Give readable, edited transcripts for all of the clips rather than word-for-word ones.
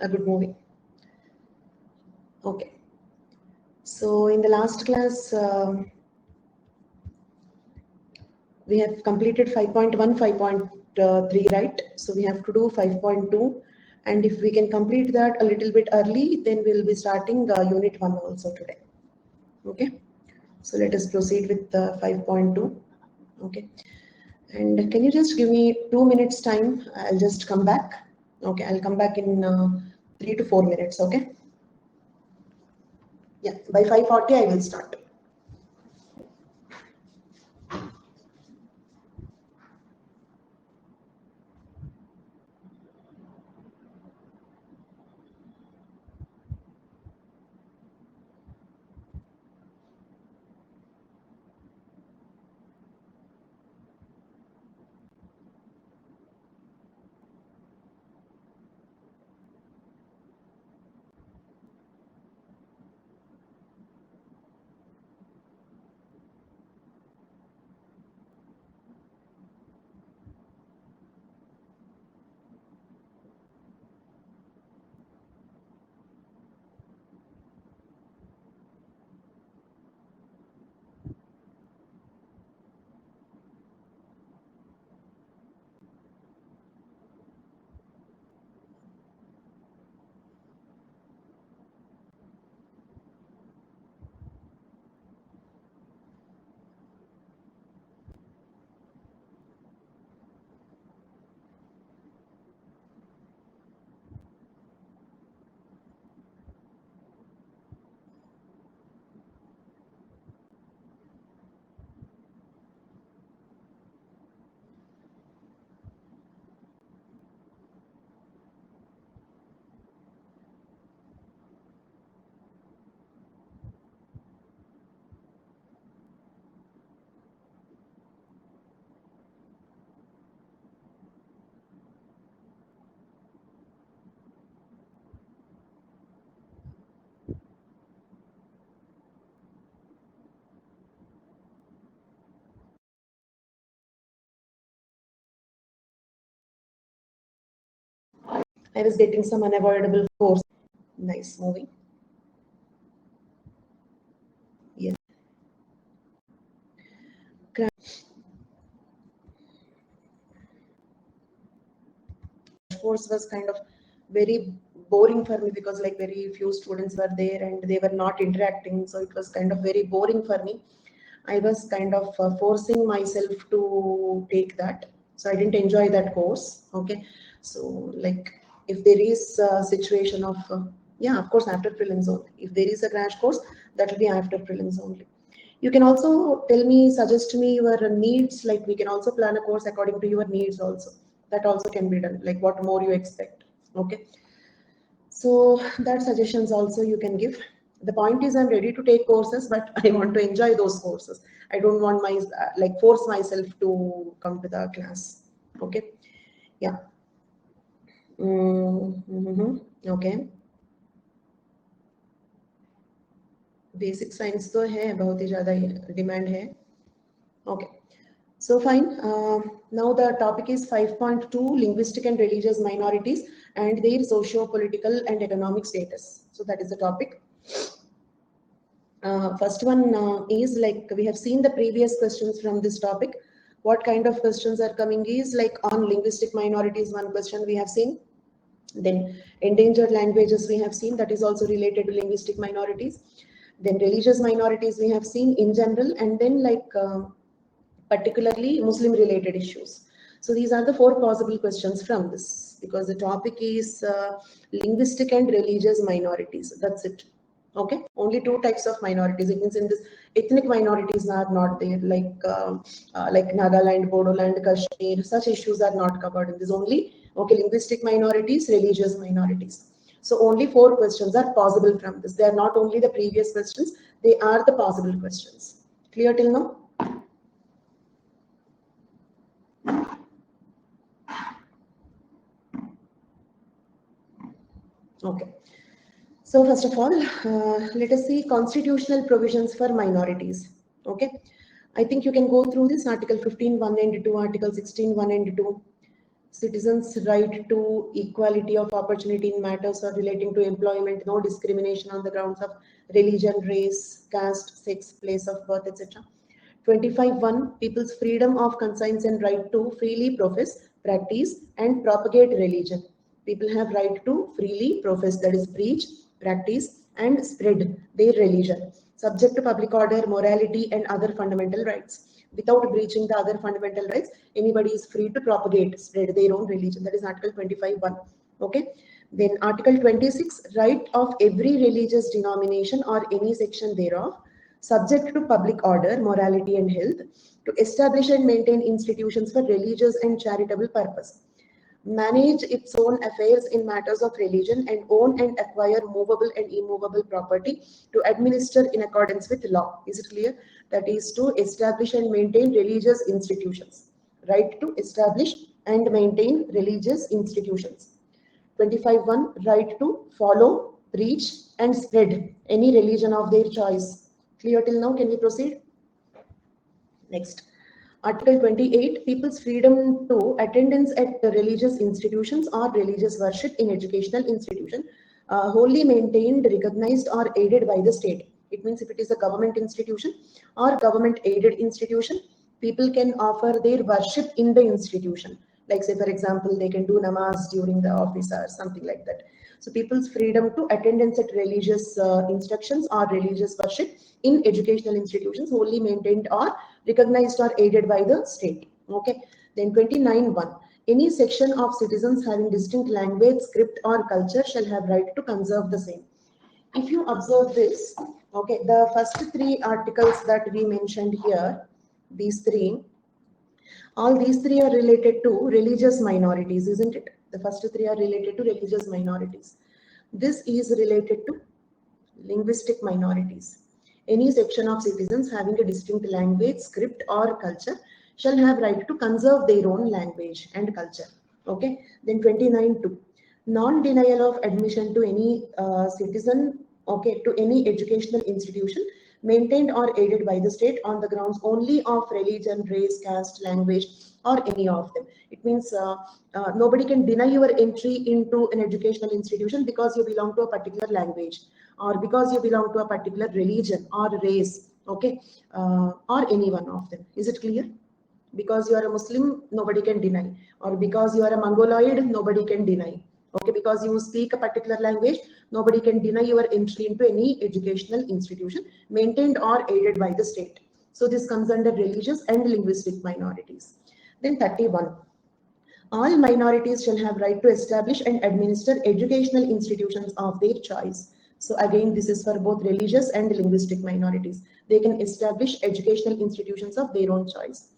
a good movie. Okay. So in the last class, we have completed 5.1, 5.3, right? So we have to do 5.2. And if we can complete that a little bit early, then we'll be starting unit 1 also today. Okay. So let us proceed with 5.2. Okay. And can you just give me 2 minutes time? I'll just come back. Okay. I'll come back in 3 to 4 minutes. Okay. Yeah. By 5:40, I will start. I was getting some unavoidable force. Nice movie. Yes. Course was kind of very boring for me because like very few students were there and they were not interacting. So it was kind of very boring for me. I was kind of forcing myself to take that. So I didn't enjoy that course. Okay. So like if there is a situation of, yeah, of course, after prelims only. If there is a crash course, that will be after prelims only. You can also tell me, suggest me your needs. Like we can also plan a course according to your needs also. That also can be done. Like what more you expect. Okay. So that suggestions also you can give. The point is I'm ready to take courses, but I want to enjoy those courses. I don't want my like force myself to come to the class. Okay. Yeah. Okay. Basic science तो है, बहुत ही ज़्यादा demand है. Okay. So fine. Now the topic is 5.2, linguistic and religious minorities and their socio-political and economic status. So that is the topic. First one is like we have seen the previous questions from this topic. What kind of questions are coming is like on linguistic minorities, one question we have seen. Then endangered languages we have seen, that is also related to linguistic minorities. Then religious minorities we have seen in general, and then like particularly Muslim related issues. So these are the 4 possible questions from this, because the topic is linguistic and religious minorities. That's it. Okay, only 2 types of minorities. It means in this ethnic minorities are not there, like Nagaland, Bodoland, Kashmir. Such issues are not covered in this. Only okay, linguistic minorities, religious minorities. So only 4 questions are possible from this. They are not only the previous questions; they are the possible questions. Clear till now? Okay. So first of all, let us see constitutional provisions for minorities. Okay. I think you can go through this Article 15, 1 and 2, Article 16, 1 and 2. citizens' right to equality of opportunity in matters or relating to employment, no discrimination on the grounds of religion, race, caste, sex, place of birth, etc. 25.1 People's freedom of conscience and right to freely profess, practice, and propagate religion. People have right to freely profess, that is, preach, practice, and spread their religion, subject to public order, morality, and other fundamental rights. Without breaching the other fundamental rights, anybody is free to propagate, spread their own religion. That is Article 25.1. Okay. Then Article 26, right of every religious denomination or any section thereof, subject to public order, morality, and health, to establish and maintain institutions for religious and charitable purpose, manage its own affairs in matters of religion, and own and acquire movable and immovable property, to administer in accordance with law. Is it clear? That is to establish and maintain religious institutions. Right to establish and maintain religious institutions. 25.1 Right to follow, preach, and spread any religion of their choice. Clear till now? Can we proceed? Next. Article 28, people's freedom to attendance at the religious institutions or religious worship in educational institution, wholly maintained, recognized, or aided by the state. It means if it is a government institution or government aided institution, people can offer their worship in the institution. Like say, for example, they can do namaz during the office or something like that. So people's freedom to attendance at religious instructions or religious worship in educational institutions wholly maintained or recognized or aided by the state. Okay. Then 29.1. Any section of citizens having distinct language, script, or culture shall have right to conserve the same. If you observe this, okay, the first three articles that we mentioned here, these three, all these three are related to religious minorities, isn't it? The first three are related to religious minorities. This is related to linguistic minorities. Any section of citizens having a distinct language, script, or culture shall have right to conserve their own language and culture. Okay. Then 29.2. Non-denial of admission to any citizen, okay, to any educational institution maintained or aided by the state on the grounds only of religion, race, caste, language, or any of them. It means nobody can deny your entry into an educational institution because you belong to a particular language, or because you belong to a particular religion or race, okay, or any one of them. Is it clear? Because you are a Muslim, nobody can deny, or because you are a Mongoloid, nobody can deny. Okay, because you speak a particular language, nobody can deny your entry into any educational institution maintained or aided by the state. So this comes under religious and linguistic minorities. Then 31. All minorities shall have right to establish and administer educational institutions of their choice. So again, this is for both religious and linguistic minorities. They can establish educational institutions of their own choice.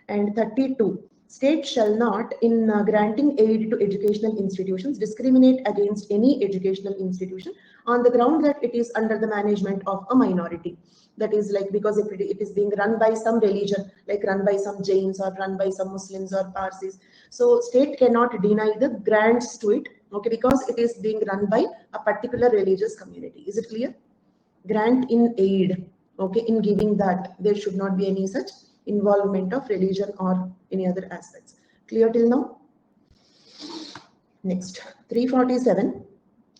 And 32. State shall not, in granting aid to educational institutions, discriminate against any educational institution on the ground that it is under the management of a minority. That is like, because if it is being run by some religion, like run by some Jains or run by some Muslims or Parsis, so state cannot deny the grants to it, okay, because it is being run by a particular religious community. Is it clear? Grant in aid, okay, in giving that, there should not be any such involvement of religion or any other aspects. Clear till now? Next, 347.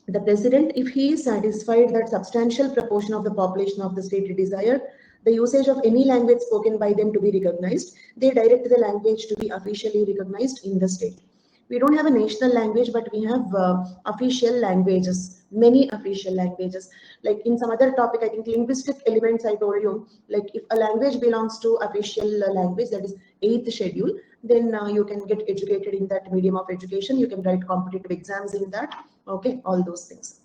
The president, if he is satisfied that substantial proportion of the population of the state desire the usage of any language spoken by them to be recognized, they direct the language to be officially recognized in the state. We don't have a national language, but we have official languages, many official languages. Like in some other topic, I think linguistic elements, I told you, like if a language belongs to official language, that is 8th schedule, then you can get educated in that medium of education. You can write competitive exams in that. Okay, all those things.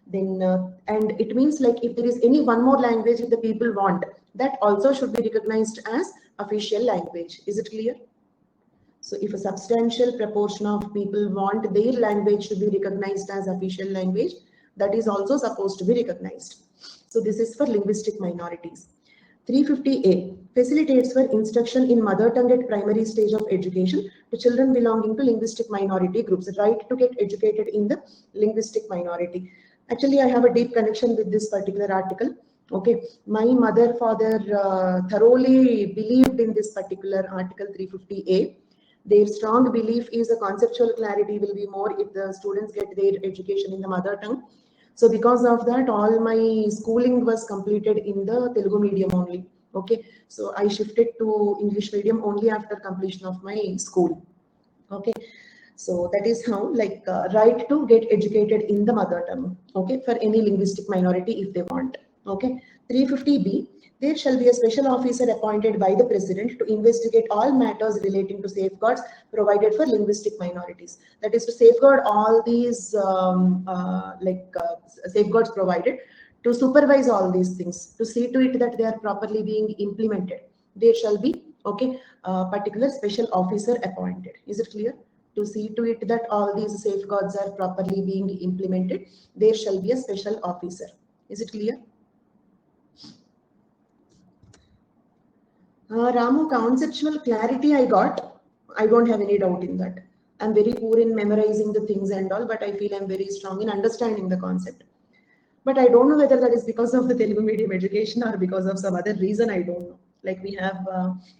Then, and it means like if there is any one more language if the people want, that also should be recognized as official language. Is it clear? So if a substantial proportion of people want their language to be recognized as official language, that is also supposed to be recognized. So this is for linguistic minorities. 350A facilitates for instruction in mother tongue at primary stage of education to children belonging to linguistic minority groups. Right to get educated in the linguistic minority. Actually, I have a deep connection with this particular article. Okay, my mother, father thoroughly believed in this particular article 350A. Their strong belief is the conceptual clarity will be more if the students get their education in the mother tongue. So because of that, all my schooling was completed in the Telugu medium only. Okay, so I shifted to English medium only after completion of my school. Okay, so that is how, like, right to get educated in the mother tongue. Okay, for any linguistic minority if they want. Okay, 350B, there shall be a special officer appointed by the president to investigate all matters relating to safeguards provided for linguistic minorities. That is to safeguard all these safeguards provided, to supervise all these things, to see to it that they are properly being implemented. There shall be, okay, a particular special officer appointed. Is it clear? To see to it that all these safeguards are properly being implemented, there shall be a special officer. Is it clear? Ramu, conceptual clarity I got. I don't have any doubt in that. I'm very poor in memorizing the things and all, but I feel I'm very strong in understanding the concept. But I don't know whether that is because of the Telugu medium education or because of some other reason. I don't know. Like we have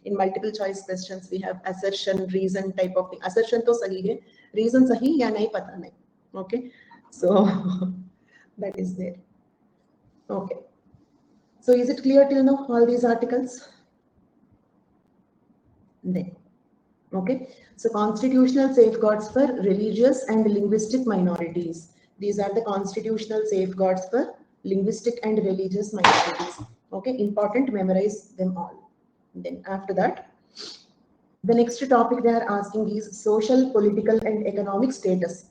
in multiple choice questions, we have assertion, reason type of thing. Assertion to sahi hai, reason sahi ya nahi pata nahi. Okay, so that is there. Okay, so is it clear till now all these articles? Then, okay, so constitutional safeguards for religious and linguistic minorities. These are the constitutional safeguards for linguistic and religious minorities. Okay, important, memorize them all. Then after that, the next topic they are asking is social, political and economic status.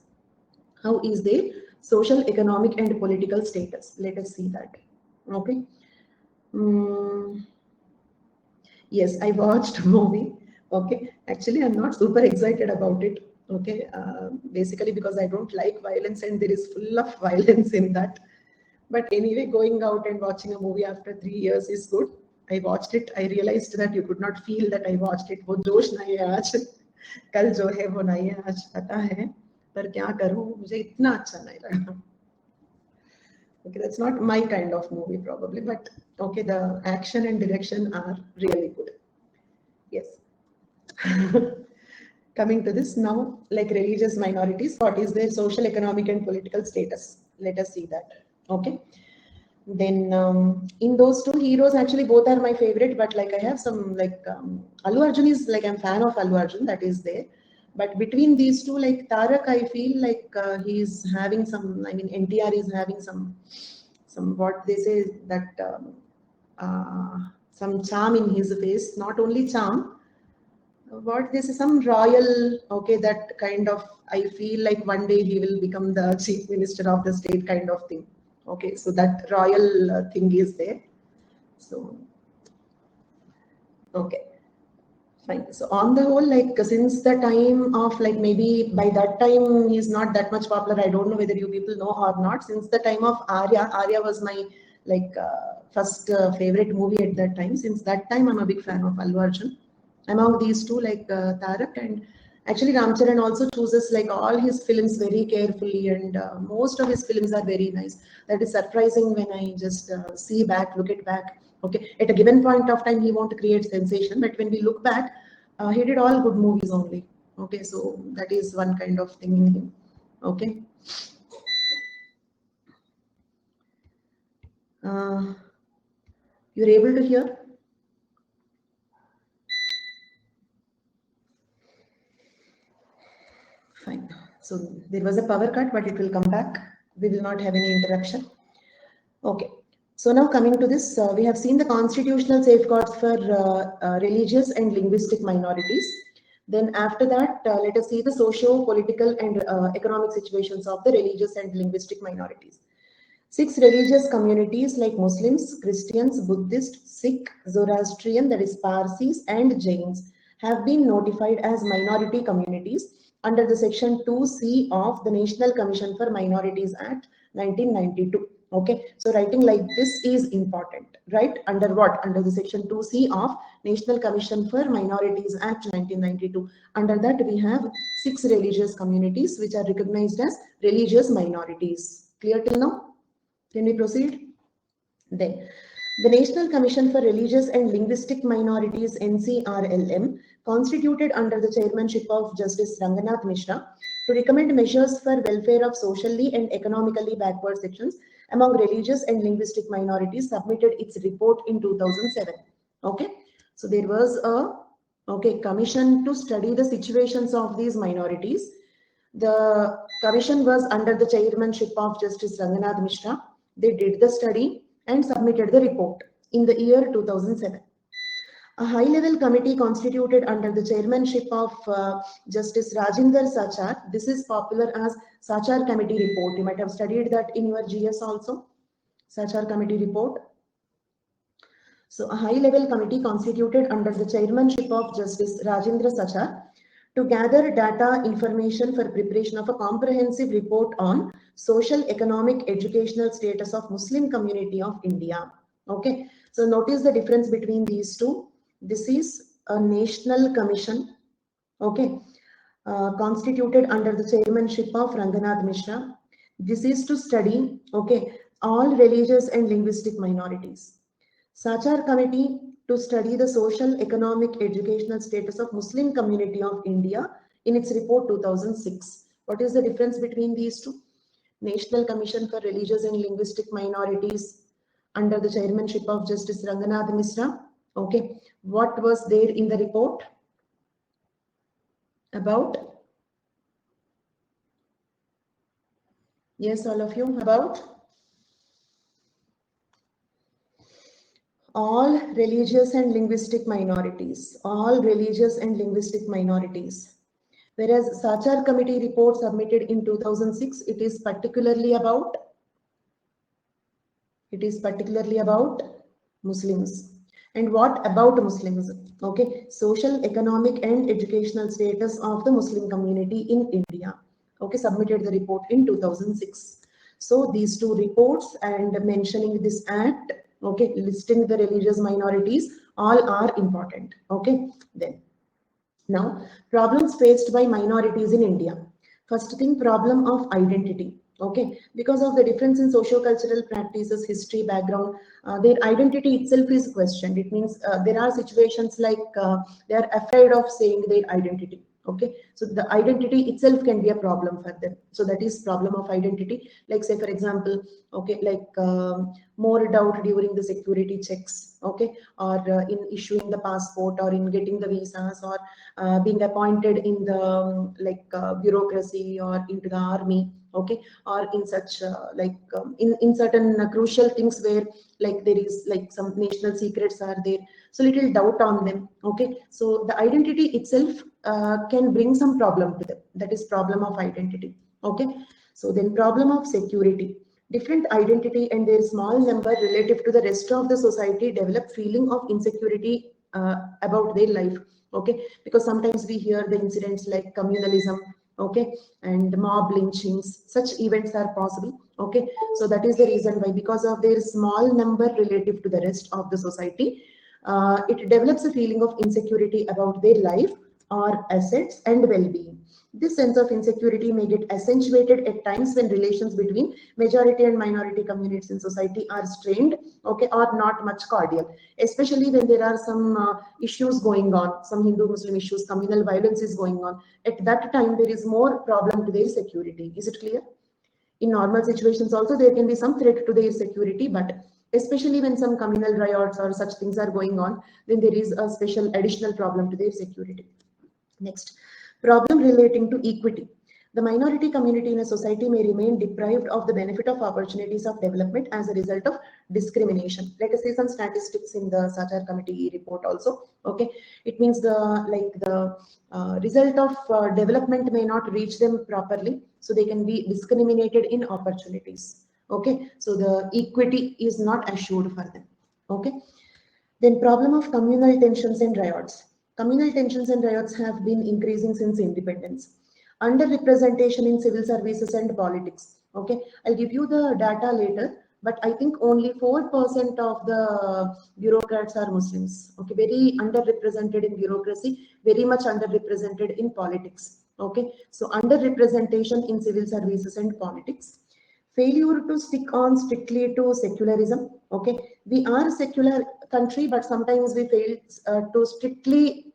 How is their social, economic and political status? Let us see that. Okay. Yes, I watched a movie. Okay, actually I'm not super excited about it. Okay, basically because I don't like violence and there is full of violence in that. But anyway, going out and watching a movie after 3 years is good. I watched it. I realized that you could not feel that I watched it. वो जोश नहीं है आज, कल जो है वो नहीं है आज, पता है, पर क्या करूं, मुझे इतना अच्छा नहीं लगा. Okay, that's not my kind of movie probably, but okay, the action and direction are really good. Yes. Coming to this now, like religious minorities, what is their social, economic and political status? Let us see that. Okay. Then in those two heroes, actually both are my favorite, but like I have some like Allu Arjun is like, I'm fan of Allu Arjun, that is there. But between these two, like Tarak, I feel like he's having some, I mean, NTR is having some what they say that some charm in his face, not only charm, what this is some royal, okay, that kind of, I feel like one day he will become the chief minister of the state kind of thing. Okay, so that royal thing is there. So, okay, fine. So on the whole, like since the time of, like maybe by that time he's not that much popular. I don't know whether you people know or not. Since the time of Arya was my like first favorite movie at that time. Since that time, I'm a big fan of Allu Arjun. Among these two, like Tarak, and actually Ramcharan also chooses like all his films very carefully, and most of his films are very nice. That is surprising when I just see back, look it back. Okay, at a given point of time, he won't create sensation, but when we look back, he did all good movies only. Okay, so that is one kind of thing in him. Okay. You're able to hear? Fine. So there was a power cut, but it will come back. We will not have any interruption. Okay. So now coming to this, we have seen the constitutional safeguards for religious and linguistic minorities. Then after that, let us see the socio-political and economic situations of the religious and linguistic minorities. 6 religious communities like Muslims, Christians, Buddhist, Sikh, Zoroastrian, that is Parsis and Jains, have been notified as minority communities under the section 2C of the National Commission for Minorities Act 1992. Okay, so writing like this is important, right? Under what? Under the section 2C of National Commission for Minorities Act 1992. Under that we have 6 religious communities which are recognized as religious minorities. Clear till now? Can we proceed? Then, the National Commission for Religious and Linguistic Minorities, NCRLM, constituted under the chairmanship of Justice Ranganath Mishra to recommend measures for welfare of socially and economically backward sections among religious and linguistic minorities, submitted its report in 2007. Okay, so there was a commission to study the situations of these minorities. The commission was under the chairmanship of Justice Ranganath Mishra. They did the study and submitted the report in the year 2007. A high-level committee constituted under the chairmanship of Justice Rajinder Sachar. This is popular as Sachar Committee Report. You might have studied that in your GS also. Sachar Committee Report. So a high-level committee constituted under the chairmanship of Justice Rajendra Sachar to gather data information for preparation of a comprehensive report on social, economic, educational status of Muslim community of India. Okay, so notice the difference between these two. This is a national commission, okay, constituted under the chairmanship of Ranganath Mishra. This is to study, okay, all religious and linguistic minorities. Sachar Committee to study the social, economic, educational status of Muslim community of India in its report 2006. What is the difference between these two? National Commission for Religious and Linguistic Minorities under the chairmanship of Justice Ranganath Mishra. Okay, what was there in the report about? Yes, all of you, about all religious and linguistic minorities, all religious and linguistic minorities. Whereas Sachar Committee report submitted in 2006, it is particularly about Muslims. And what about Muslims? Okay, social, economic, and educational status of the Muslim community in India. Okay, submitted the report in 2006. So these two reports and mentioning this act, okay, listing the religious minorities, all are important. Okay, then now problems faced by minorities in India. First thing, problem of identity. Okay, because of the difference in socio-cultural practices, history, background, their identity itself is questioned. It means there are situations like they are afraid of saying their identity. Okay, so the identity itself can be a problem for them. So that is problem of identity. Like say for example, okay, like more doubt during the security checks, okay, or in issuing the passport, or in getting the visas, or being appointed in the bureaucracy or into the army, okay, or in such in certain crucial things where like there is like some national secrets are there, so little doubt on them. Okay, so the identity itself can bring some problem to them. That is problem of identity. Okay, so then problem of security. Different identity and their small number relative to the rest of the society develop feeling of insecurity about their life. Okay, because sometimes we hear the incidents like communalism, okay, and mob lynchings. Such events are possible. Okay, so that is the reason why, because of their small number relative to the rest of the society, it develops a feeling of insecurity about their life or assets and well-being. This sense of insecurity may get accentuated at times when relations between majority and minority communities in society are strained, okay, or not much cordial, especially when there are some issues going on, some Hindu-Muslim issues, communal violence is going on. At that time, there is more problem to their security. Is it clear? In normal situations also, there can be some threat to their security, but especially when some communal riots or such things are going on, then there is a special additional problem to their security. Next, problem relating to equity. The minority community in a society may remain deprived of the benefit of opportunities of development as a result of discrimination. Let us see some statistics in the Sachar Committee report also. Okay, it means the result of development may not reach them properly, so they can be discriminated in opportunities. Okay, so the equity is not assured for them. Okay, then problem of communal tensions and riots. Communal tensions and riots have been increasing since independence. Underrepresentation in civil services and politics. Okay, I'll give you the data later, but I think only 4% of the bureaucrats are Muslims. Okay, very underrepresented in bureaucracy, very much underrepresented in politics. Okay, so underrepresentation in civil services and politics. Failure to stick on strictly to secularism. Okay, we are a secular country, but sometimes we fail to strictly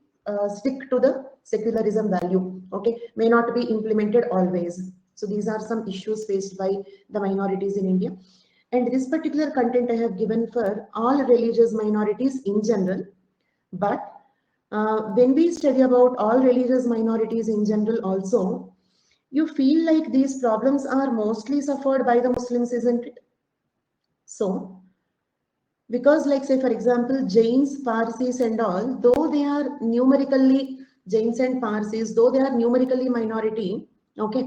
stick to the secularism value, okay, may not be implemented always. So these are some issues faced by the minorities in India. And this particular content I have given for all religious minorities in general. But when we study about all religious minorities in general also, you feel like these problems are mostly suffered by the Muslims, isn't it? So, because like say for example, Jains, Parsis and all, though they are numerically, Jains and Parsis, though they are numerically minority, okay,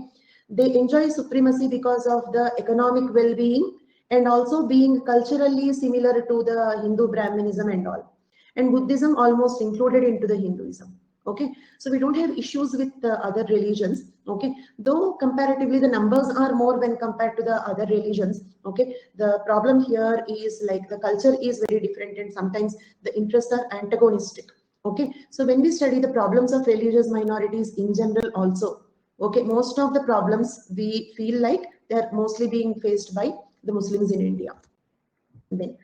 they enjoy supremacy because of the economic well-being and also being culturally similar to the Hindu Brahminism and all. And Buddhism almost included into the Hinduism. Okay, so we don't have issues with the other religions. Okay, though comparatively the numbers are more when compared to the other religions. Okay, the problem here is like the culture is very different and sometimes the interests are antagonistic. Okay, so when we study the problems of religious minorities in general also, okay, most of the problems we feel like they're mostly being faced by the Muslims in India. Then,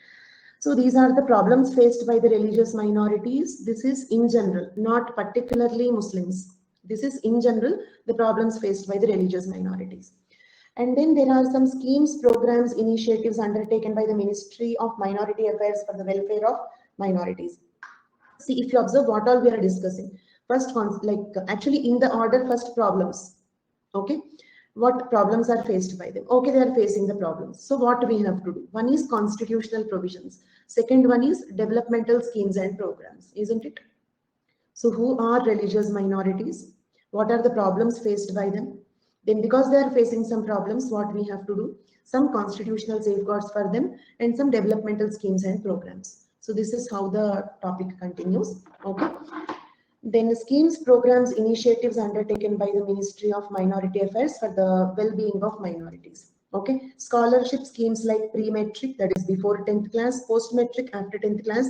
so these are the problems faced by the religious minorities. This is in general, not particularly Muslims. This is in general the problems faced by the religious minorities. And then there are some schemes, programs, initiatives undertaken by the Ministry of Minority Affairs for the welfare of minorities. See, if you observe what all we are discussing, first, like actually in the order, first problems. Okay, what problems are faced by them? Okay, they are facing the problems. So what we have to do? One is constitutional provisions. Second one is developmental schemes and programs, isn't it? So who are religious minorities? What are the problems faced by them? Then because they are facing some problems, what we have to do? Some constitutional safeguards for them and some developmental schemes and programs. So this is how the topic continues. Okay. Then schemes, programs, initiatives undertaken by the Ministry of Minority Affairs for the well-being of minorities. Okay, scholarship schemes like pre-metric, that is before 10th class, post-metric after 10th class.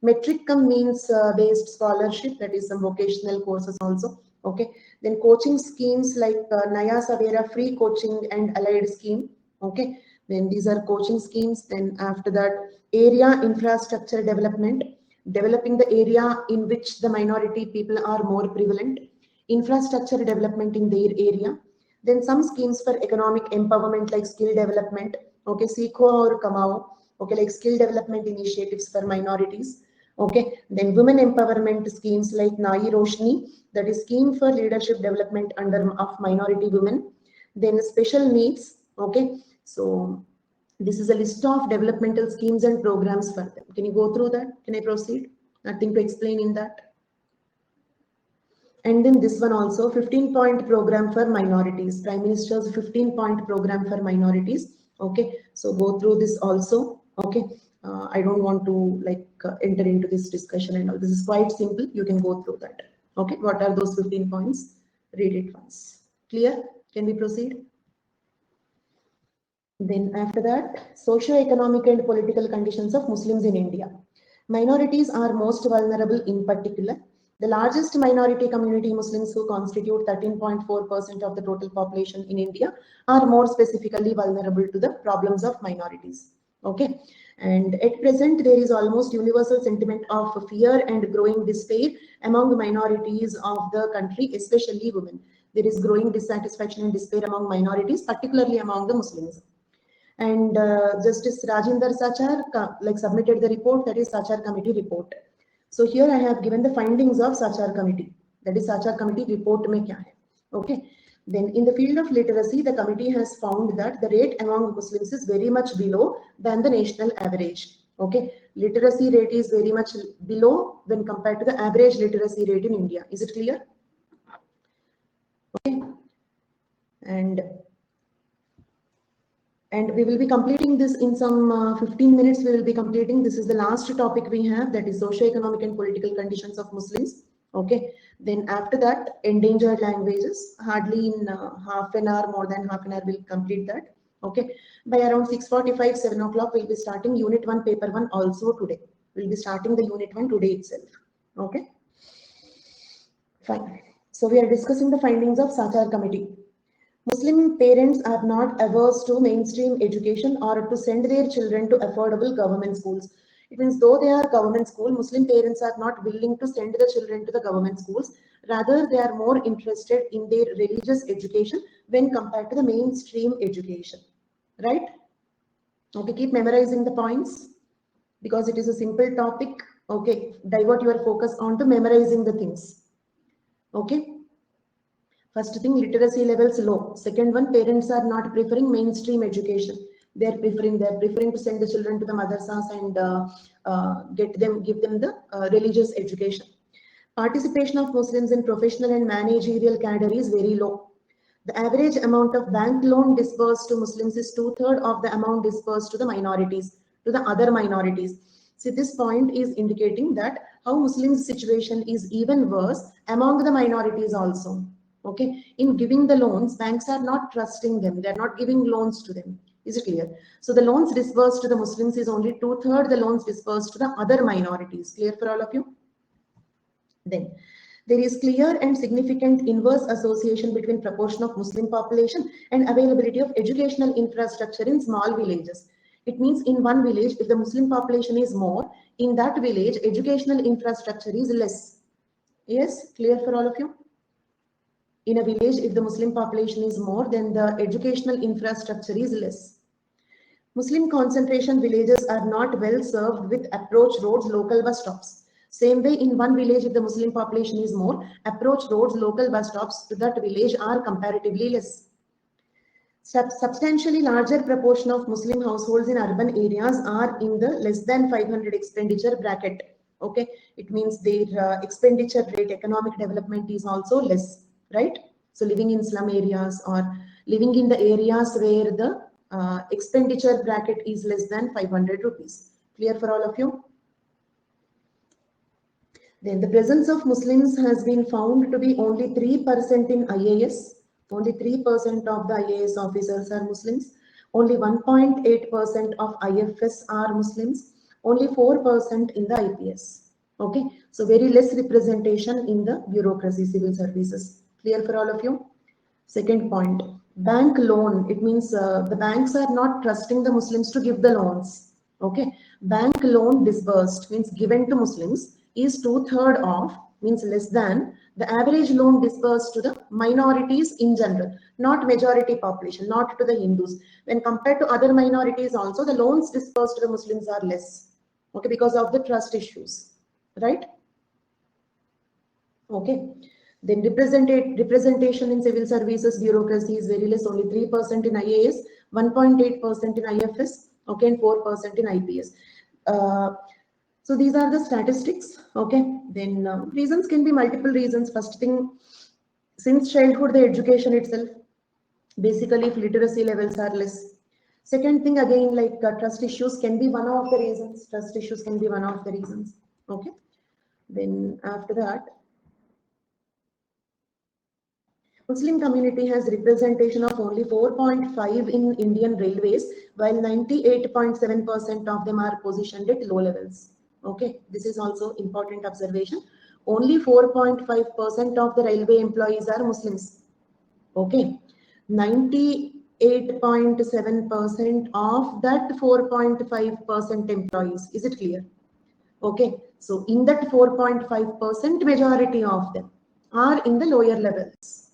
Metricum means based scholarship, that is some vocational courses also. Okay, then coaching schemes like Naya Savera free coaching and allied scheme. Okay, then these are coaching schemes. Then after that, area infrastructure development, developing the area in which the minority people are more prevalent, infrastructure development in their area. Then some schemes for economic empowerment like skill development, okay, Sikho or Kamao, okay, like skill development initiatives for minorities. Okay, then women empowerment schemes like Nai Roshni, that is scheme for leadership development under of minority women. Then special needs, okay, so this is a list of developmental schemes and programs for them. Can you go through that? Can I proceed? Nothing to explain in that. And then this one also, 15-point program for minorities. Prime Minister's 15-point program for minorities. Okay, so go through this also. Okay, I don't want to like enter into this discussion and all. This is quite simple. You can go through that. Okay, what are those 15 points? Read it once. Clear? Can we proceed? Then after that, socio-economic and political conditions of Muslims in India. Minorities are most vulnerable in particular. The largest minority community, Muslims, who constitute 13.4% of the total population in India, are more specifically vulnerable to the problems of minorities. Okay, and at present there is almost universal sentiment of fear and growing despair among the minorities of the country, especially women. There is growing dissatisfaction and despair among minorities, particularly among the Muslims. And Justice Rajinder Sachar like submitted the report, that is Sachar Committee report. So here I have given the findings of Sachar Committee, that is Sachar Committee report mein kya hai. Okay, then in the field of literacy, the committee has found that the rate among Muslims is very much below than the national average. Okay, literacy rate is very much below when compared to the average literacy rate in India. Is it clear? Okay, and we will be completing this in some 15 minutes. We will be completing. This is the last topic we have, that is socio-economic and political conditions of Muslims. Okay. Then after that, endangered languages. Hardly in half an hour, more than half an hour, we'll complete that. Okay. By around 6:45, 7 o'clock, we'll be starting Unit 1, Paper 1 also today. We'll be starting the Unit 1 today itself. Okay. Fine. So we are discussing the findings of Sachar Committee. Muslim parents are not averse to mainstream education or to send their children to affordable government schools. It means though they are government school, Muslim parents are not willing to send the children to the government schools. Rather, they are more interested in their religious education when compared to the mainstream education, right? Okay, keep memorizing the points because it is a simple topic. Okay, divert your focus onto memorizing the things. Okay. First thing, literacy levels low. Second one, parents are not preferring mainstream education. They're preferring to send the children to the madrasas and give them the religious education. Participation of Muslims in professional and managerial cadre is very low. The average amount of bank loan disbursed to Muslims is 2/3 of the amount disbursed to the minorities, to the other minorities. See, this point is indicating that how Muslims' situation is even worse among the minorities also. Okay, in giving the loans, banks are not trusting them. They are not giving loans to them. Is it clear? So the loans disbursed to the Muslims is only 2/3 the loans disbursed to the other minorities. Clear for all of you? Then there is clear and significant inverse association between proportion of Muslim population and availability of educational infrastructure in small villages. It means in one village, if the Muslim population is more, in that village, educational infrastructure is less. Yes, clear for all of you? In a village, if the Muslim population is more, then the educational infrastructure is less. Muslim concentration villages are not well served with approach roads, local bus stops. Same way, in one village, if the Muslim population is more, approach roads, local bus stops to that village are comparatively less. Substantially larger proportion of Muslim households in urban areas are in the less than 500 expenditure bracket. Okay, it means their expenditure rate, economic development is also less, right? So living in slum areas or living in the areas where the expenditure bracket is less than 500 rupees. Clear for all of you? Then the presence of Muslims has been found to be only 3% in IAS. Only 3% of the IAS officers are Muslims. Only 1.8% of IFS are Muslims. Only 4% in the IPS. Okay, so very less representation in the bureaucracy, civil services. Clear for all of you? Second point, bank loan. It means the banks are not trusting the Muslims to give the loans. Okay, bank loan disbursed means given to Muslims is 2/3 of, means less than the average loan disbursed to the minorities in general, not majority population, not to the Hindus. When compared to other minorities also, the loans disbursed to the Muslims are less. Okay, because of the trust issues, right? Okay. Then representation in civil services bureaucracy is very less, only 3% in IAS, 1.8% in IFS, okay, and 4% in IPS. So these are the statistics, okay. Then reasons can be multiple reasons. First thing, since childhood, the education itself, basically if literacy levels are less. Second thing, again, like trust issues can be one of the reasons. Trust issues can be one of the reasons, okay. Then after that, Muslim community has representation of only 4.5 in Indian railways, while 98.7% of them are positioned at low levels. Okay, this is also important observation. Only 4.5% of the railway employees are Muslims. Okay, 98.7% of that 4.5% employees. Is it clear? Okay, so in that 4.5%, majority of them are in the lower levels.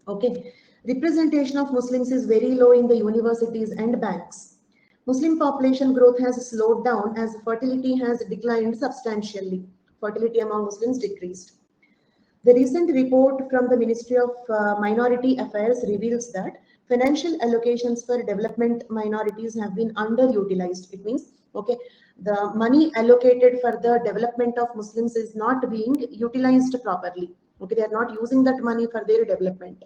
Okay, representation of Muslims is very low in the universities and banks. Muslim population growth has slowed down as fertility has declined substantially. Fertility among Muslims decreased. The recent report from the Ministry of Minority Affairs reveals that financial allocations for development minorities have been underutilized. It means, okay, the money allocated for the development of Muslims is not being utilized properly. Okay, they are not using that money for their development.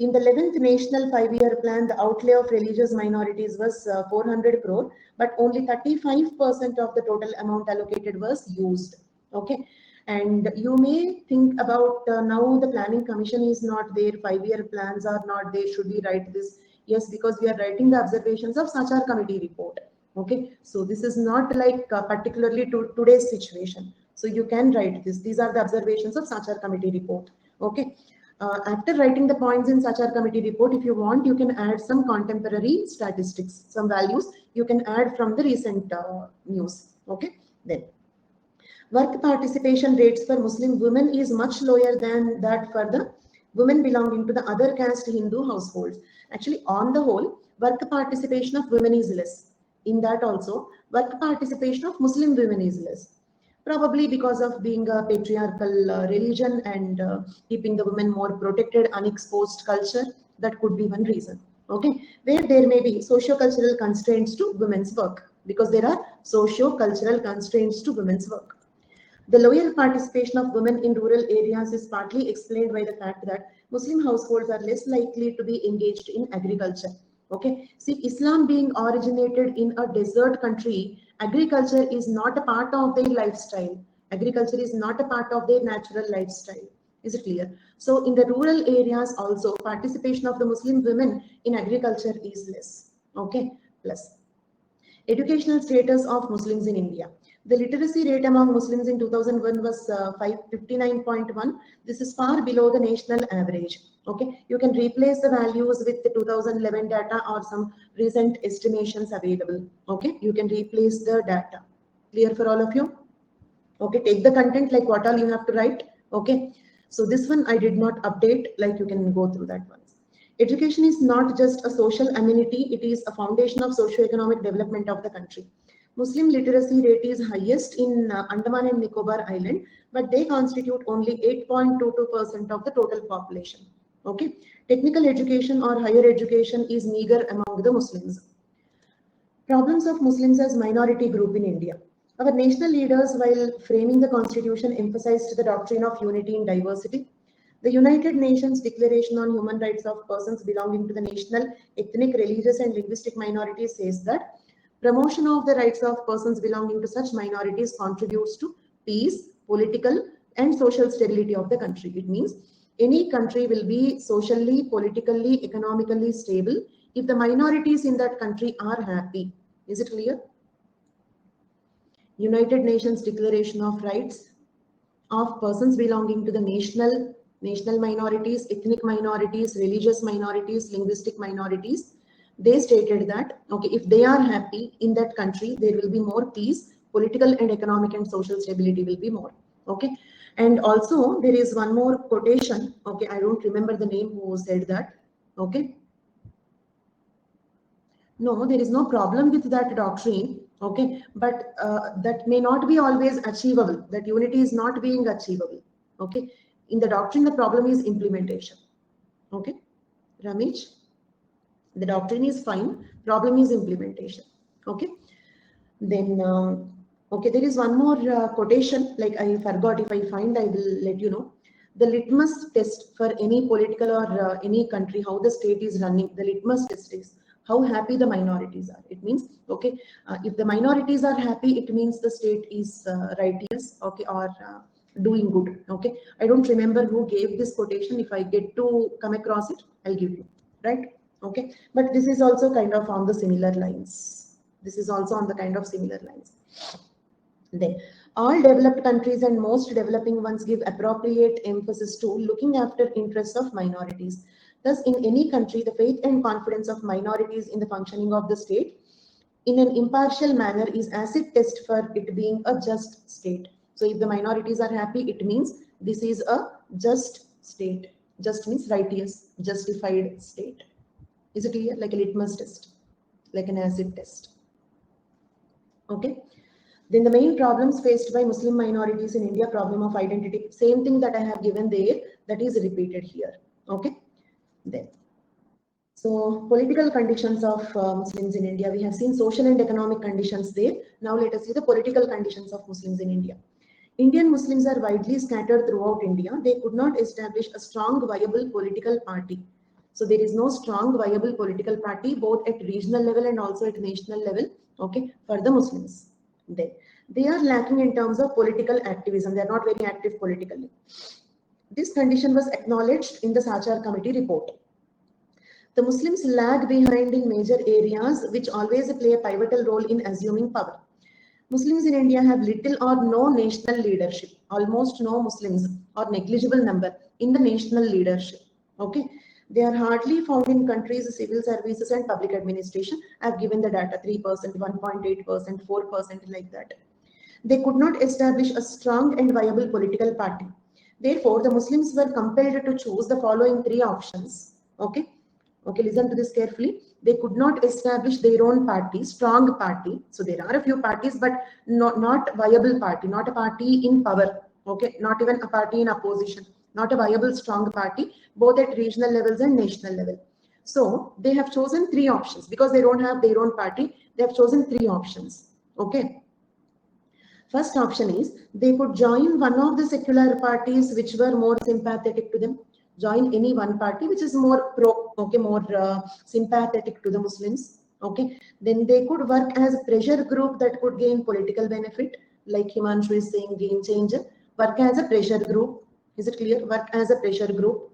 In the 11th National 5-Year Plan, the outlay of religious minorities was 400 crore, but only 35% of the total amount allocated was used. Okay, and you may think about now the planning commission is not there, 5-year plans are not there, should we write this? Yes, because we are writing the observations of Sachar committee report. Okay, so this is not like particularly to today's situation. So you can write this. These are the observations of Sachar committee report. Okay. After writing the points in Sachar committee report, if you want, you can add some contemporary statistics, some values you can add from the recent news. Okay, then work participation rates for Muslim women is much lower than that for the women belonging to the other caste Hindu households. Actually, on the whole, work participation of women is less. In that also, work participation of Muslim women is less. Probably because of being a patriarchal religion and keeping the women more protected, unexposed culture. That could be one reason. Okay, where there may be socio-cultural constraints to women's work, because there are socio-cultural constraints to women's work. The lower participation of women in rural areas is partly explained by the fact that Muslim households are less likely to be engaged in agriculture. Okay, see, Islam being originated in a desert country, agriculture is not a part of their lifestyle. Agriculture is not a part of their natural lifestyle. Is it clear? So in the rural areas also, participation of the Muslim women in agriculture is less. Okay, plus educational status of Muslims in India. The literacy rate among Muslims in 2001 was 59.1. This is far below the national average. Okay, you can replace the values with the 2011 data or some recent estimations available. Okay, you can replace the data. Clear for all of you? Okay, take the content like what all you have to write. Okay, so this one I did not update, like you can go through that one. Education is not just a social amenity, it is a foundation of socio-economic development of the country. Muslim literacy rate is highest in Andaman and Nicobar Island, but they constitute only 8.22% of the total population. Okay, technical education or higher education is meager among the Muslims. Problems of Muslims as minority group in India. Our national leaders, while framing the constitution, emphasized the doctrine of unity in diversity. The United Nations Declaration on Human Rights of Persons Belonging to the National, Ethnic, Religious and Linguistic Minorities says that promotion of the rights of persons belonging to such minorities contributes to peace, political and social stability of the country. It means any country will be socially, politically, economically stable if the minorities in that country are happy. Is it clear? United Nations Declaration of Rights of Persons Belonging to the national minorities, ethnic minorities, religious minorities, linguistic minorities. They stated that, okay, if they are happy in that country, there will be more peace, political and economic and social stability will be more. Okay. And also there is one more quotation. Okay. I don't remember the name who said that. Okay. No, there is no problem with that doctrine. Okay. But that may not be always achievable. That unity is not being achievable. Okay. In the doctrine, the problem is implementation. Okay. Ramesh? The doctrine is fine, problem is implementation. Okay, then okay, there is one more quotation, like I forgot. If I find, I will let you know. The litmus test for any political or any country, how the state is running, the litmus test is how happy the minorities are. It means, okay, if the minorities are happy, it means the state is righteous, okay, or doing good. Okay, I don't remember who gave this quotation. If I get to come across it, I'll give you, right? Okay, but this is also kind of on the similar lines. This is also on the kind of similar lines. Then all developed countries and most developing ones give appropriate emphasis to looking after interests of minorities. Thus, in any country, the faith and confidence of minorities in the functioning of the state in an impartial manner is acid test for it being a just state. So if the minorities are happy, it means this is a just state. Just means righteous, justified state. Is it clear? Like a litmus test, like an acid test. Okay. Then the main problems faced by Muslim minorities in India, problem of identity, same thing that I have given there, that is repeated here. Okay. Then, so political conditions of Muslims in India, we have seen social and economic conditions there. Now let us see the political conditions of Muslims in India. Indian Muslims are widely scattered throughout India. They could not establish a strong, viable political party. So there is no strong, viable political party, both at regional level and also at national level, okay, for the Muslims. Then they are lacking in terms of political activism. They are not very active politically. This condition was acknowledged in the Sachar committee report. The Muslims lag behind in major areas which always play a pivotal role in assuming power. Muslims in India have little or no national leadership. Almost no Muslims or negligible number in the national leadership. Okay, they are hardly found in countries, civil services and public administration. I have given the data: 3%, 1.8%, 4%, like that. They could not establish a strong and viable political party. Therefore, the Muslims were compelled to choose the following three options. Okay, okay, listen to this carefully. They could not establish their own party, strong party. So there are a few parties, but not viable party, not a party in power. Okay, not even a party in opposition, not a viable, strong party, both at regional levels and national level. So they have chosen three options because they don't have their own party. They have chosen three options. Okay. First option is they could join one of the secular parties which were more sympathetic to them. Join any one party which is more pro, okay, more sympathetic to the Muslims. Okay, then they could work as a pressure group that could gain political benefit, like Himanshu is saying, game changer. Work as a pressure group. Is it clear? Work as a pressure group.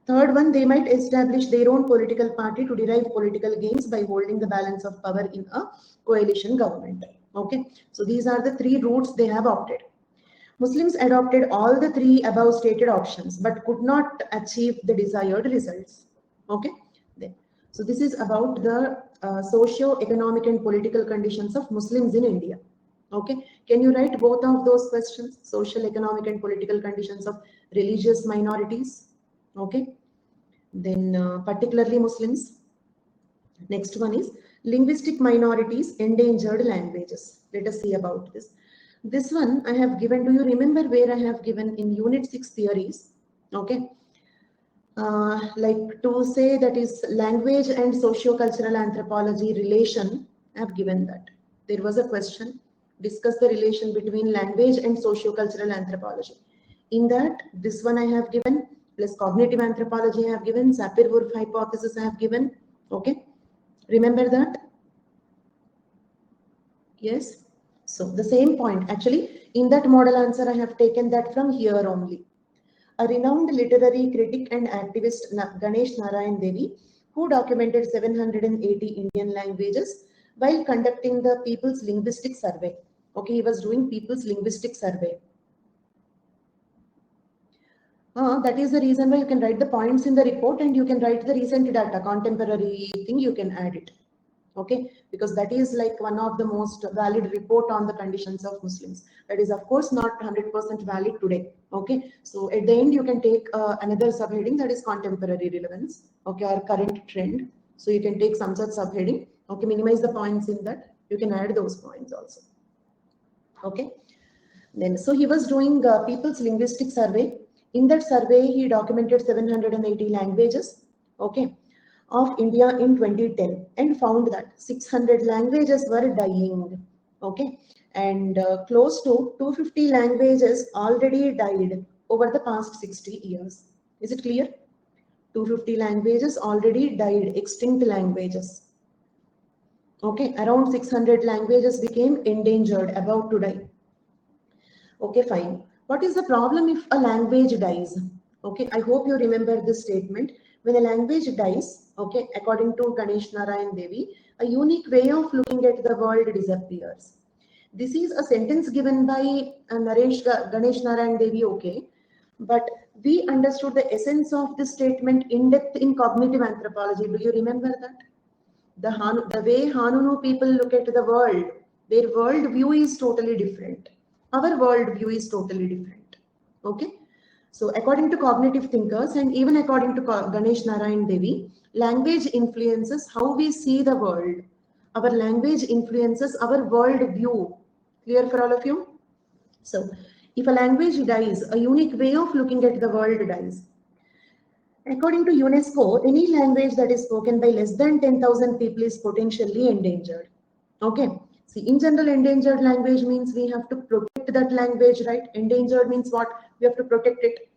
Third one, they might establish their own political party to derive political gains by holding the balance of power in a coalition government. Okay, so these are the three routes they have opted. Muslims adopted all the three above stated options but could not achieve the desired results. Okay, so this is about the socio-economic and political conditions of Muslims in India. Okay, can you write both of those questions? Social, economic and political conditions of religious minorities. Okay, then particularly Muslims. Next one is linguistic minorities, endangered languages. Let us see about this. This one I have given. Do you remember where I have given in Unit 6 theories? Okay. Like to say that is language and socio-cultural anthropology relation, I have given that. There was a question, discuss the relation between language and socio-cultural anthropology. In that, this one I have given, plus cognitive anthropology I have given, Sapir-Whorf hypothesis I have given. Okay. Remember that? Yes. So the same point, actually, in that model answer, I have taken that from here only. A renowned literary critic and activist Ganesh Narayan Devi, who documented 780 Indian languages while conducting the People's Linguistic Survey. Okay, he was doing People's Linguistic Survey. That is the reason why you can write the points in the report and you can write the recent data, contemporary thing, you can add it. Okay, because that is like one of the most valid report on the conditions of Muslims. That is of course not 100% valid today. Okay, so at the end you can take another subheading, that is contemporary relevance. Okay, or current trend. So you can take some such subheading. Okay, minimize the points in that. You can add those points also. Okay, then so he was doing People's Linguistic Survey. In that survey, he documented 780 languages. Okay, of India in 2010 and found that 600 languages were dying. Okay, and close to 250 languages already died over the past 60 years. Is it clear? 250 languages already died, extinct languages. Okay, around 600 languages became endangered, about to die. Okay, fine. What is the problem if a language dies? Okay, I hope you remember this statement. When a language dies, okay, according to Ganesh Narayan Devi, a unique way of looking at the world disappears. This is a sentence given by Ganesh Narayan Devi, okay, but we understood the essence of this statement in depth in cognitive anthropology. Do you remember that? The way Hanunu people look at the world, their world view is totally different. Our world view is totally different. Okay. So according to cognitive thinkers and even according to Ganesh Narayan Devi, language influences how we see the world. Our language influences our world view. Clear for all of you? So if a language dies, a unique way of looking at the world dies. According to UNESCO, any language that is spoken by less than 10,000 people is potentially endangered. Okay. See, in general, endangered language means we have to protect that language, right? Endangered means what? We have to protect it.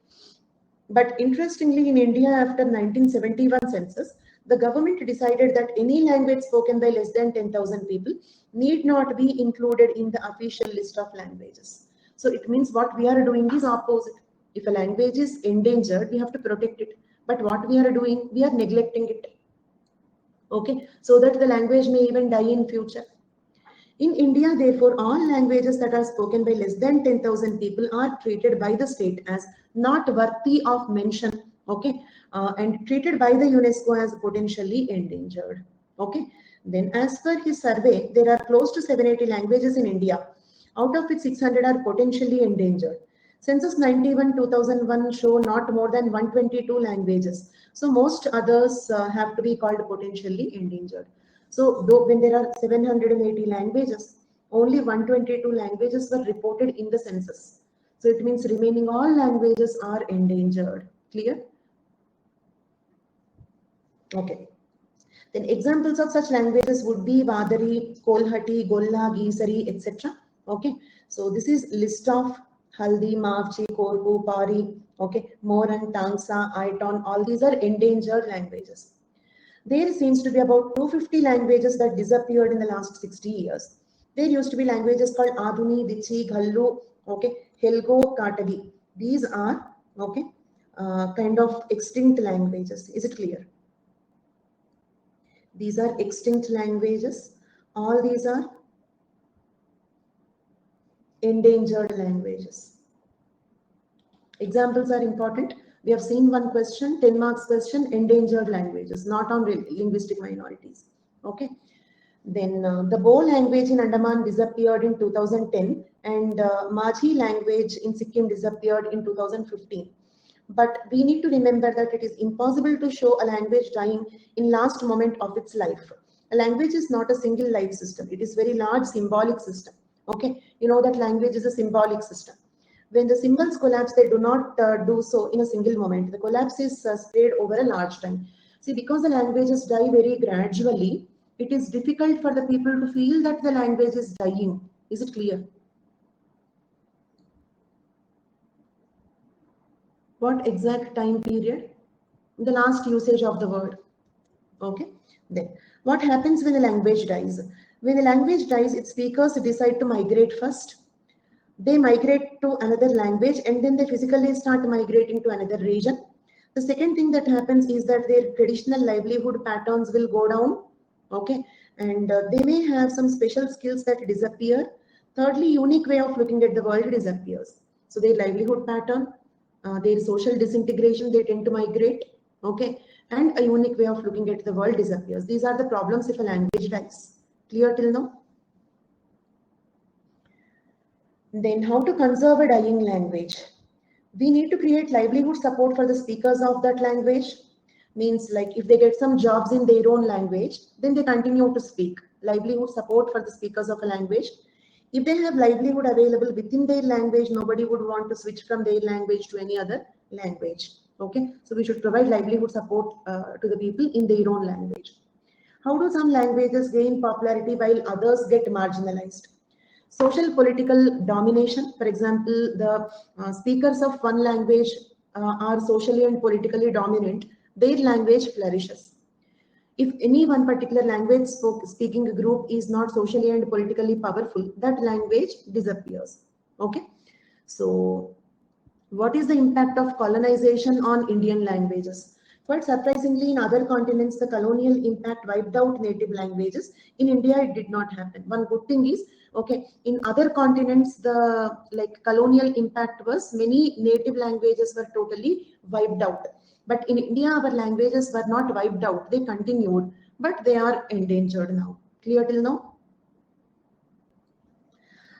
But interestingly, in India, after 1971 census, the government decided that any language spoken by less than 10,000 people need not be included in the official list of languages. So it means what we are doing is opposite. If a language is endangered, we have to protect it. But what we are doing, we are neglecting it. Okay, so that the language may even die in future. In India, therefore, all languages that are spoken by less than 10,000 people are treated by the state as not worthy of mention, okay, and treated by the UNESCO as potentially endangered. Okay, then as per his survey, there are close to 780 languages in India, out of which 600 are potentially endangered. Census 91 2001 show not more than 122 languages, so most others have to be called potentially endangered. So though when there are 780 languages, only 122 languages were reported in the census. So it means remaining all languages are endangered. Clear? Okay. Then examples of such languages would be Vadari, Kolhati, Golla, Gisari, etc. Okay. So this is list of Haldi, Mavchi, Korku, Pari, okay, Moran, Tangsa, Aiton, all these are endangered languages. There seems to be about 250 languages that disappeared in the last 60 years. There used to be languages called Aduni, Dichi, Ghallu, okay, Helgo, Katagi. These are, okay, kind of extinct languages. Is it clear? These are extinct languages. All these are endangered languages. Examples are important. We have seen one question, 10 marks question, endangered languages, not on linguistic minorities. Okay. Then the Bo language in Andaman disappeared in 2010 and Majhi language in Sikkim disappeared in 2015. But we need to remember that it is impossible to show a language dying in last moment of its life. A language is not a single life system. It is very large symbolic system. Okay, you know that language is a symbolic system. When the symbols collapse, they do not do so in a single moment. The collapse is spread over a large time. See, because the languages die very gradually, it is difficult for the people to feel that the language is dying. Is it clear? What exact time period? The last usage of the word. Okay. Then what happens when the language dies? When the language dies, its speakers decide to migrate first. They migrate to another language and then they physically start migrating to another region. The second thing that happens is that their traditional livelihood patterns will go down. Okay. And they may have some special skills that disappear. Thirdly, unique way of looking at the world disappears. So their livelihood pattern, their social disintegration, they tend to migrate. Okay. And a unique way of looking at the world disappears. These are the problems if a language dies. Clear till now? Then how to conserve a dying language? We need to create livelihood support for the speakers of that language. Means like if they get some jobs in their own language, then they continue to speak. Livelihood support for the speakers of a language. If they have livelihood available within their language, nobody would want to switch from their language to any other language. Okay, so we should provide livelihood support to the people in their own language. How do some languages gain popularity while others get marginalized? Social political domination. For example, the speakers of one language are socially and politically dominant, their language flourishes. If any one particular language speaking group is not socially and politically powerful, that language disappears. Okay. So what is the impact of colonization on Indian languages? Quite surprisingly, in other continents, the colonial impact wiped out native languages. In India, it did not happen. One good thing is, okay, in other continents, the colonial impact was many native languages were totally wiped out. But in India, our languages were not wiped out. They continued, but they are endangered now. Clear till now?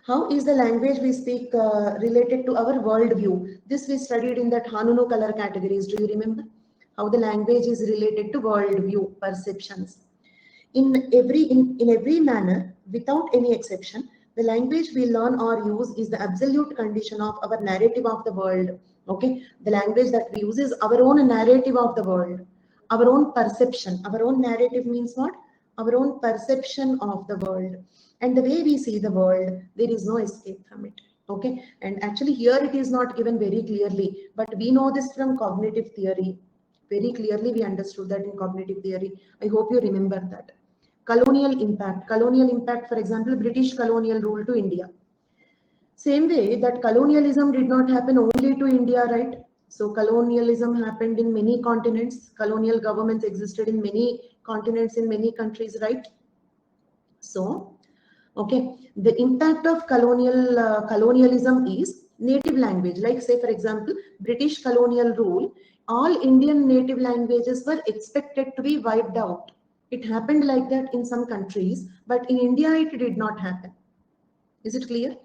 How is the language we speak related to our worldview? This we studied in that Hanunu color categories. Do you remember? How the language is related to worldview, perceptions. In every manner, without any exception, the language we learn or use is the absolute condition of our narrative of the world. Okay, the language that we use is our own narrative of the world, our own perception. Our own narrative means what? Our own perception of the world. And the way we see the world, there is no escape from it. Okay, and actually here it is not given very clearly, but we know this from cognitive theory. Very clearly we understood that in cognitive theory. I hope you remember that. Colonial impact. Colonial impact, for example, British colonial rule to India. Same way that colonialism did not happen only to India, right? So colonialism happened in many continents. Colonial governments existed in many continents, in many countries, right? So, okay, the impact of colonialism is native language, like say for example, British colonial rule, all Indian native languages were expected to be wiped out. It happened like that in some countries, but in India it did not happen. Is it clear?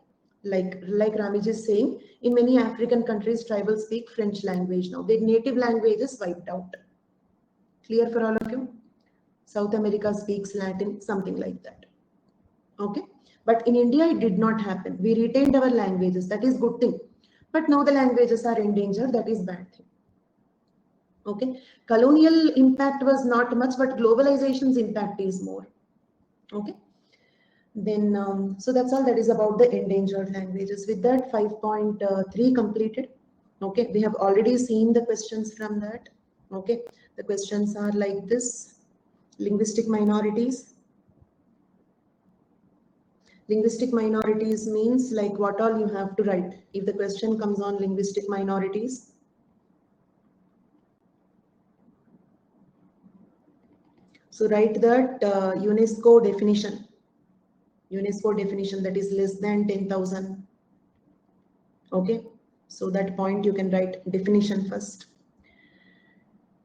Like Ramij is saying, in many African countries, tribals speak French language now. Their native language is wiped out. Clear for all of you? South America speaks Latin, something like that. Okay. But in India, it did not happen. We retained our languages. That is good thing. But now the languages are endangered. That is bad thing. Okay. Colonial impact was not much, but globalization's impact is more. Okay. Then, so that's all that is about the endangered languages. With that, 5.3 completed. Okay. We have already seen the questions from that. Okay. The questions are like this. Linguistic minorities. Linguistic minorities means like what all you have to write. If the question comes on linguistic minorities, so write that UNESCO definition. UNESCO definition, that is less than 10,000. Okay, so that point you can write definition first.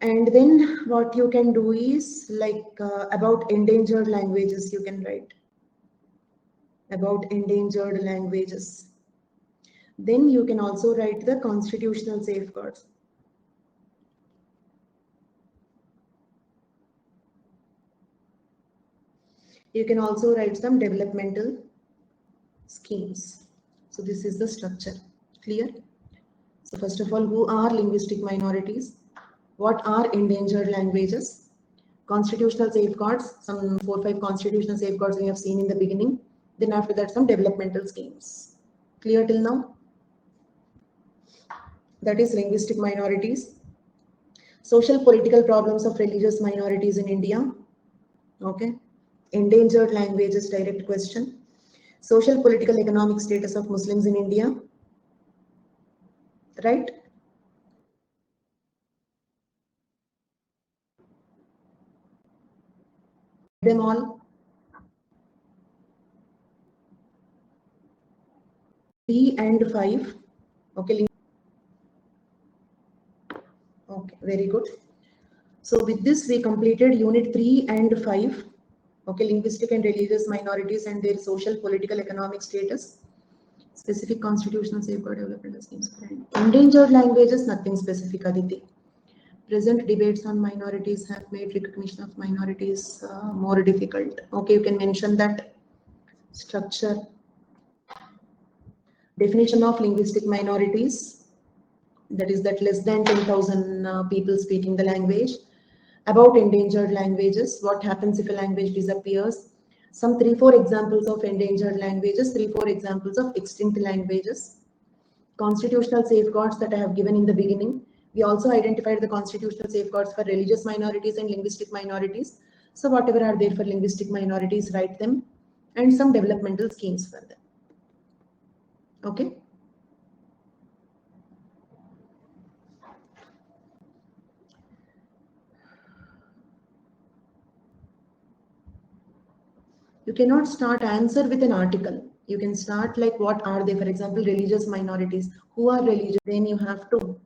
And then what you can do is like about endangered languages, you can write about endangered languages. Then you can also write the constitutional safeguards. You can also write some developmental schemes. So this is the structure. Clear? So first of all, who are linguistic minorities? What are endangered languages? Constitutional safeguards, some 4 or 5 constitutional safeguards we have seen in the beginning. Then after that, some developmental schemes. Clear till now? That is linguistic minorities. Social political problems of religious minorities in India. Okay. Endangered languages, direct question. Social, political, economic status of Muslims in India. Right? Them all. 3 and 5. Okay. Okay, very good. So with this, we completed unit 3 and 5. Okay, linguistic and religious minorities and their social, political, economic status. Specific constitutional safeguard development schemes. Endangered languages, nothing specific, Aditi. Present debates on minorities have made recognition of minorities more difficult. Okay, you can mention that. Structure. Definition of linguistic minorities. That is that less than 10,000 people speaking the language. About endangered languages, what happens if a language disappears? Some 3-4 examples of endangered languages, 3-4 examples of extinct languages. Constitutional safeguards that I have given in the beginning. We also identified the constitutional safeguards for religious minorities and linguistic minorities. So whatever are there for linguistic minorities, write them, and some developmental schemes for them. Okay. You cannot start answer with an article. You can start like what are they, for example, religious minorities. Who are religious? Then you have to.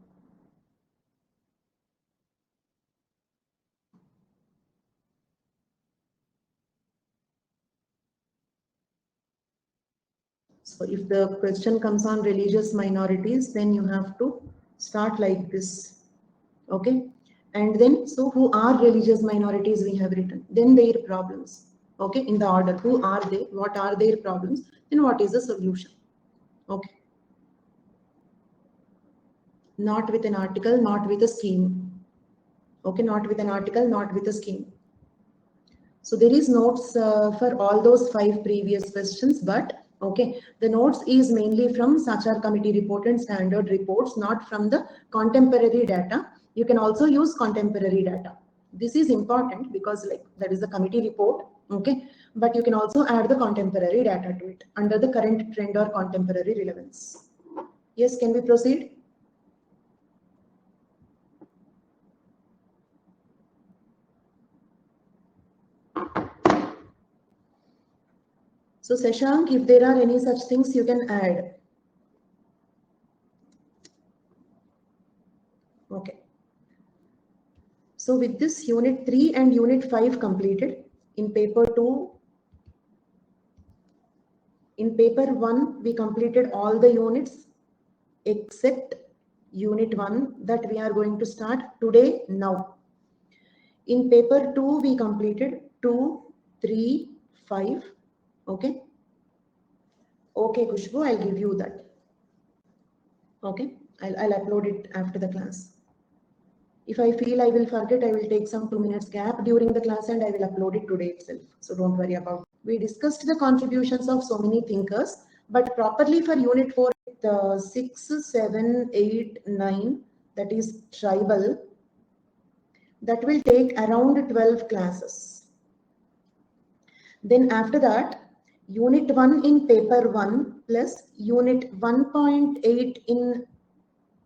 So if the question comes on religious minorities, then you have to start like this. Okay. And then, so who are religious minorities we have written. Then their problems. Okay. In the order, who are they? What are their problems? Then what is the solution? Okay. Not with an article, not with a scheme. Okay. Not with an article, not with a scheme. So there is notes for all those 5 previous questions, but okay, the notes is mainly from Sachar committee report and standard reports, not from the contemporary data. You can also use contemporary data. This is important because like that is the committee report, okay, but you can also add the contemporary data to it under the current trend or contemporary relevance. Yes, can we proceed? So Sashank, if there are any such things you can add. So with this, unit 3 and unit 5 completed. In paper 2, in paper 1, we completed all the units except unit 1 that we are going to start today now. In paper 2, we completed 2, 3, 5. Okay. Okay, Kushbu, I'll give you that. Okay, I'll upload it after the class. If I feel I will forget, I will take some 2 minutes gap during the class and I will upload it today itself. So don't worry about it. We discussed the contributions of so many thinkers, but properly for unit 4, 6, 7, 8, 9, that is tribal, that will take around 12 classes. Then after that, unit 1 in paper 1 plus unit 1.8 in,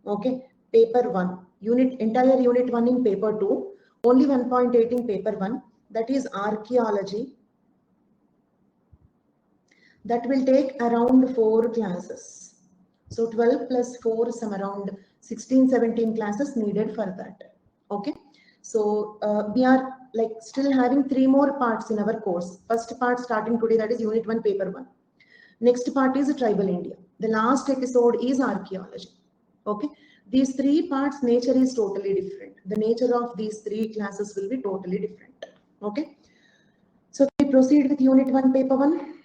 okay, paper 1. Entire unit 1 in paper 2, only 1.8 in paper 1, that is archaeology. That will take around 4 classes. So 12 plus 4, some around 16, 17 classes needed for that. Okay. So we are like still having 3 more parts in our course. First part starting today, that is unit 1, paper 1. Next part is tribal India. The last episode is archaeology. Okay. These 3 parts, nature is totally different. The nature of these 3 classes will be totally different. Okay. So we proceed with unit 1, paper 1.